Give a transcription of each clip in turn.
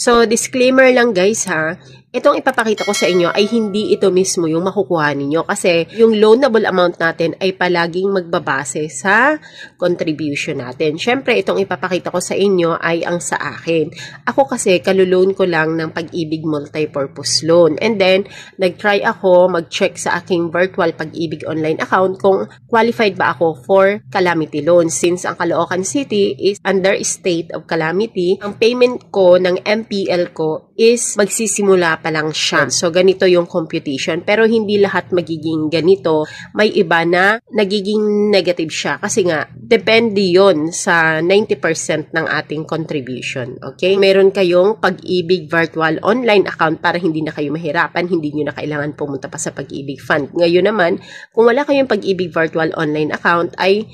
So, disclaimer lang guys ha, itong ipapakita ko sa inyo ay hindi ito mismo yung makukuha ninyo kasi yung loanable amount natin ay palaging magbabase sa contribution natin. Siyempre, itong ipapakita ko sa inyo ay ang sa akin. Ako kasi, kalulone ko lang ng Pag-ibig Multipurpose Loan. And then, nag-try ako mag-check sa aking virtual Pag-ibig online account kung qualified ba ako for calamity loan. Since ang Caloocan City is under state of calamity, ang payment ko ng MPL ko is magsisimula pa lang siya. So, ganito yung computation. Pero hindi lahat magiging ganito. May iba na nagiging negative siya. Kasi nga, depende yon sa 90% ng ating contribution. Okay? Meron kayong Pag-ibig virtual online account para hindi na kayo mahirapan. Hindi nyo na kailangan pumunta pa sa Pag-ibig Fund. Ngayon naman, kung wala kayong Pag-ibig virtual online account, ay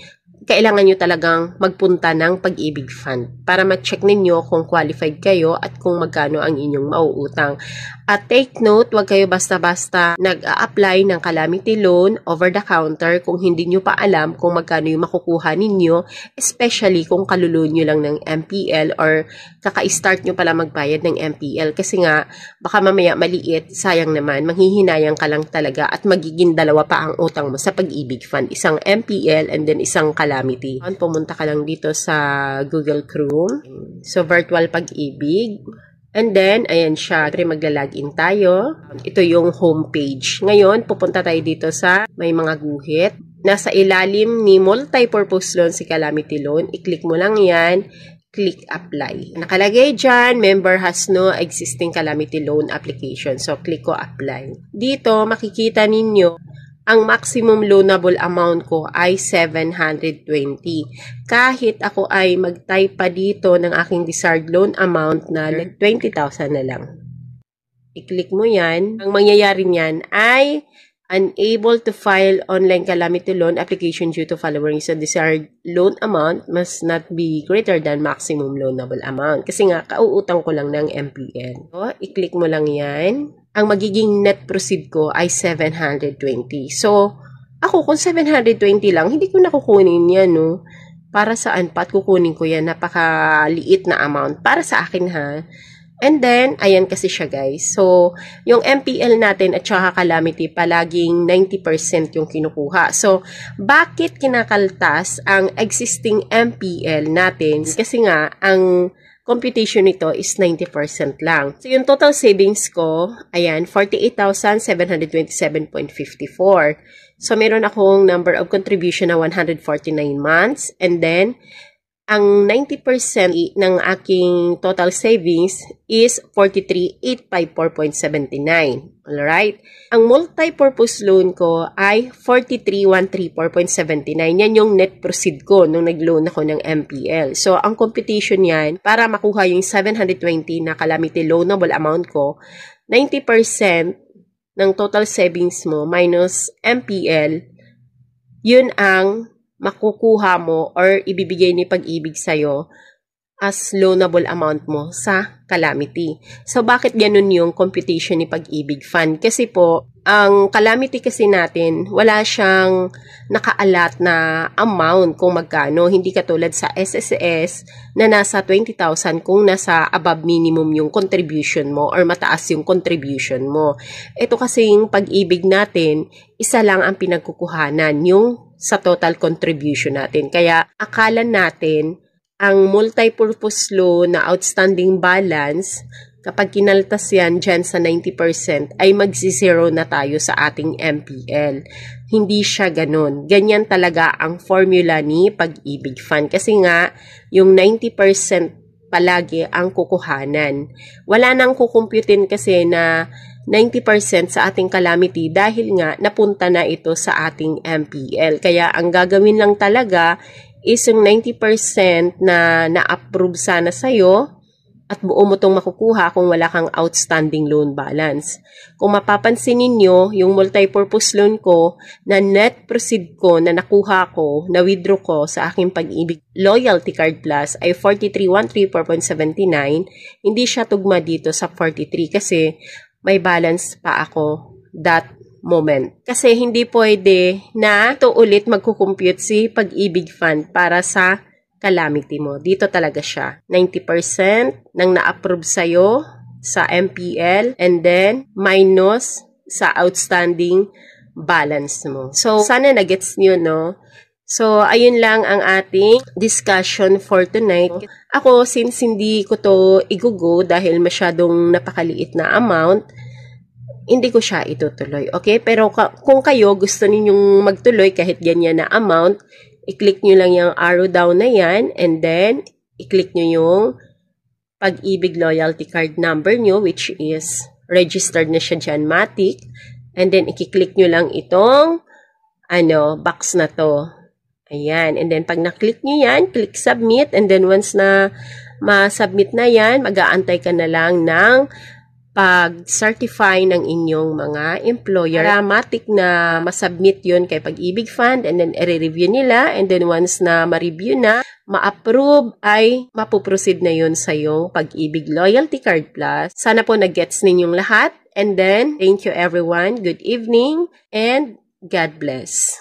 kailangan nyo talagang magpunta ng Pag-ibig Fund para ma-check ninyo kung qualified kayo at kung magkano ang inyong mauutang. At take note, huwag kayo basta-basta nag-a-apply ng calamity loan over the counter kung hindi nyo pa alam kung magkano yung makukuha ninyo, especially kung kaluloan nyo lang ng MPL or kaka-start nyo pala magbayad ng MPL. Kasi nga, baka mamaya maliit, sayang naman, manghihinayang ka lang talaga at magiging dalawa pa ang utang mo sa Pag-ibig Fund. Isang MPL and then isang calamity. Pumunta ka lang dito sa Google Chrome. So, virtual Pag-ibig. And then, ayan siya. Magla-login tayo. Ito yung homepage. Ngayon, pupunta tayo dito sa may mga guhit. Nasa ilalim ni Multipurpose Loan si Calamity Loan. I-click mo lang yan. Click Apply. Nakalagay dyan, member has no existing Calamity Loan application. So, click ko Apply. Dito, makikita ninyo, ang maximum loanable amount ko ay 720. Kahit ako ay mag-type pa dito ng aking desired loan amount na 20,000 na lang. I-click mo yan. Ang mangyayari niyan ay unable to file online calamity loan application due to following. So, desired loan amount must not be greater than maximum loanable amount. Kasi nga, kauutang ko lang ng MPL. So, i-click mo lang yan. Ang magiging net proceed ko ay 720. So, ako kung 720 lang, hindi ko nakukunin yan, no? Para saan pa at kukunin ko yan? Napakaliit na amount. Para sa akin, ha? And then, ayan kasi siya, guys. So, yung MPL natin at saka calamity, palaging 90% yung kinukuha. So, bakit kinakaltas ang existing MPL natin? Kasi nga, ang computation nito is 90% lang. So, yung total savings ko, ayan, 48,727.54. So, meron akong number of contribution na 149 months. And then, ang 90% ng aking total savings is 43,854.79. Alright? Ang multi-purpose loan ko ay 43,134.79. Yan yung net proceed ko nung nag-loan ako ng MPL. So, ang computation yan, para makuha yung 720 na calamity loanable amount ko, 90% ng total savings mo minus MPL, yun ang makukuha mo or ibibigay ni Pag-ibig sa'yo as loanable amount mo sa calamity. So, bakit ganun yung computation ni Pag-ibig Fund? Kasi po, ang calamity kasi natin, wala siyang nakaalat na amount kung magkano. Hindi katulad sa SSS na nasa 20,000 kung nasa above minimum yung contribution mo or mataas yung contribution mo. Ito kasi yung Pag-ibig natin, isa lang ang pinagkukuhanan, yung sa total contribution natin. Kaya akala natin ang multi-purpose loan na outstanding balance, kapag kinaltas yan dyan sa 90%, ay magsi-zero na tayo sa ating MPL. Hindi siya ganun. Ganyan talaga ang formula ni Pag-ibig Fund. Kasi nga, yung 90% palagi ang kukuhanan. Wala nang kukumputin kasi na 90% sa ating calamity dahil nga napunta na ito sa ating MPL. Kaya ang gagawin lang talaga is yung 90% na na-approve sana sa'yo at buo mo itong makukuha kung wala kang outstanding loan balance. Kung mapapansin ninyo, yung multi-purpose loan ko na net proceed ko na nakuha ko, na withdraw ko sa aking Pag-ibig Loyalty Card Plus ay 43,134.79. Hindi siya tugma dito sa 43 kasi may balance pa ako that moment. Kasi hindi pwede na ito ulit magkukompute si Pag-ibig Fund para sa calamity mo. Dito talaga siya. 90% ng na-approve sa'yo sa MPL and then minus sa outstanding balance mo. So, sana na-gets nyo, no? So, ayun lang ang ating discussion for tonight. Ako, since hindi ko to igugo dahil masyadong napakaliit na amount, hindi ko siya itutuloy. Okay? Pero kung kayo gusto ninyong magtuloy kahit ganyan na amount, i-click nyo lang yung arrow down na yan and then i-click nyo yung Pag-ibig loyalty card number nyo, which is registered na siya dyan, Matic. And then, i-click nyo lang itong box na to. Ayan. And then, pag na-click nyo yan, click submit. And then, once na ma-submit na yan, mag-aantay ka na lang ng pag-certify ng inyong mga employer. Matic na ma-submit yun kay Pag-ibig Fund. And then, i-review nila. And then, once na ma-review na, ma-approve ay mapuproceed na yun sa yung Pag-ibig Loyalty Card Plus. Sana po nag-gets ninyong lahat. And then, thank you everyone. Good evening and God bless.